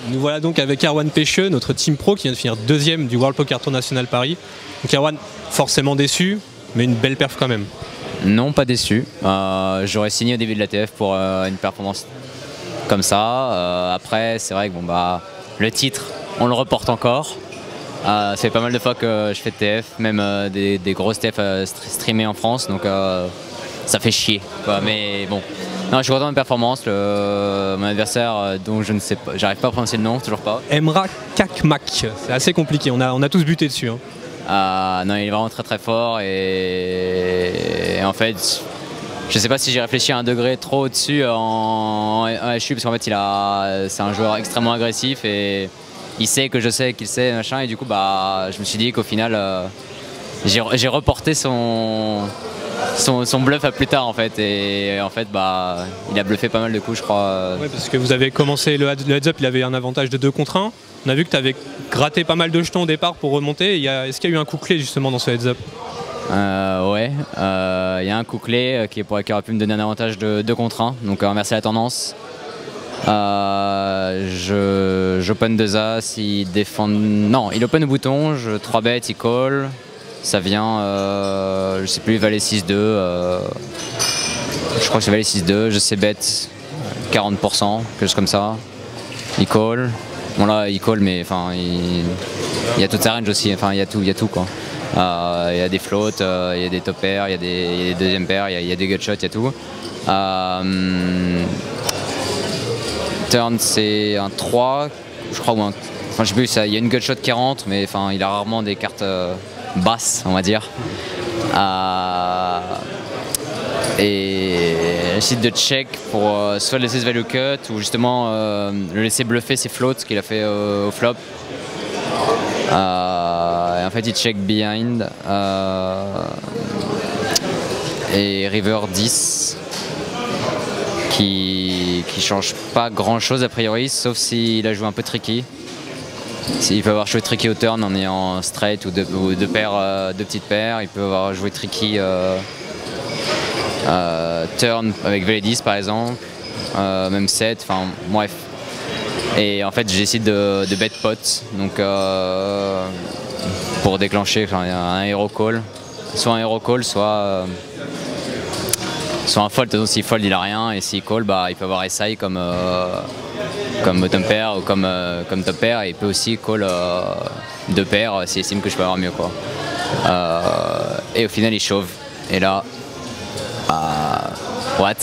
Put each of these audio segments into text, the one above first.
Nous voilà donc avec Erwan Pêcheux, notre team pro qui vient de finir deuxième du World Poker Tour National Paris. Donc Erwan, forcément déçu, mais une belle perf quand même. Non, pas déçu. J'aurais signé au début de l'ATF pour une performance comme ça. Après, c'est vrai que bon, bah, le titre, on le reporte encore. Ça fait pas mal de fois que je fais de TF, même des grosses TF streamées en France, donc ça fait chier, quoi. Mais bon, non, je suis content de ma performance. Mon adversaire, dont je ne sais pas, j'arrive pas à prononcer le nom, toujours pas. Emra Kakmak, c'est assez compliqué, on a tous buté dessus. Hein. Non, il est vraiment très très fort et en fait, je sais pas si j'ai réfléchi à un degré trop au-dessus en HU parce qu'en fait c'est un joueur extrêmement agressif et il sait que je sais qu'il sait machin et du coup bah je me suis dit qu'au final j'ai reporté son bluff à plus tard en fait et en fait bah il a bluffé pas mal de coups je crois. Ouais, parce que vous avez commencé le heads up, il avait un avantage de 2 contre 1. On a vu que tu avais gratté pas mal de jetons au départ pour remonter. Est-ce qu'il y a eu un coup clé justement dans ce heads up? Ouais, il y a un coup clé qui aurait pu me donner un avantage de 2 contre 1, donc inverser la tendance. J'open 2 As, il défend. Non, il open au bouton, je 3 bet, il call. Ça vient, je sais plus, valet 6-2. Je crois que c'est valet 6-2, je sais bet 40%, quelque chose comme ça. Il call. Bon là, il call, mais enfin, il y a toute sa range aussi, enfin, il y a tout quoi. Il y a des floats, il y a des top pairs, il y a des deuxième pairs, il y a des gut shots, il y a tout. Turn c'est un 3, je crois, ou un. Enfin, je sais plus, il y a une gut shot qui rentre, mais enfin, il a rarement des cartes basses, on va dire. Et j'essaie de check pour soit laisser ce value cut ou justement le laisser bluffer ses floats qu'il a fait au flop. Et en fait il check behind et river 10 qui change pas grand chose a priori sauf s'il a joué un peu tricky. Il peut avoir joué tricky au turn en ayant straight ou deux petites paires, il peut avoir joué tricky turn avec valet 10 par exemple, même 7, enfin bref. Et en fait j'essaie de bet pot, donc pour déclencher un hero call, soit un hero call, soit un fold. S'il fold il a rien et s'il call bah, il peut avoir SI comme bottom pair ou comme top pair et il peut aussi call 2 paires s'il estime que je peux avoir mieux quoi. Et au final il shove et là what?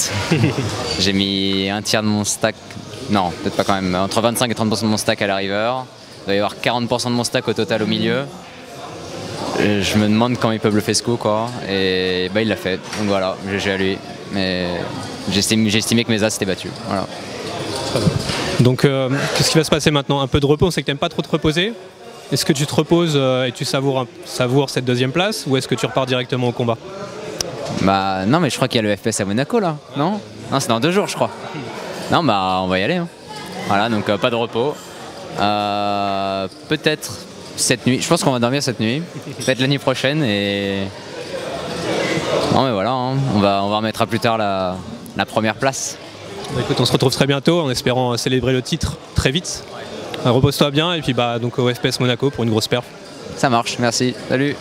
J'ai mis un tiers de mon stack, non peut-être pas quand même, entre 25 et 30% de mon stack à la river. Il doit y avoir 40% de mon stack au total au milieu. Je me demande quand il peut bluffer ce coup quoi. Et bah il l'a fait, donc voilà, GG à lui. Mais j'estimais que mes as s'étaient battus. Voilà. Donc qu'est-ce qui va se passer maintenant? Un peu de repos, on sait que tu n'aimes pas trop te reposer. Est-ce que tu te reposes et tu savoures cette deuxième place ou est-ce que tu repars directement au combat? Bah non mais je crois qu'il y a le FPS à Monaco là, non? Non c'est dans 2 jours je crois. Non bah on va y aller hein. Voilà donc pas de repos. Peut-être cette nuit, je pense qu'on va dormir cette nuit. Peut-être la nuit prochaine et... Non mais voilà, hein. On va remettre à plus tard la première place. Bah, écoute, on se retrouve très bientôt en espérant célébrer le titre très vite. Repose-toi bien et puis bah, donc au FPS Monaco pour une grosse perf. Ça marche, merci, salut.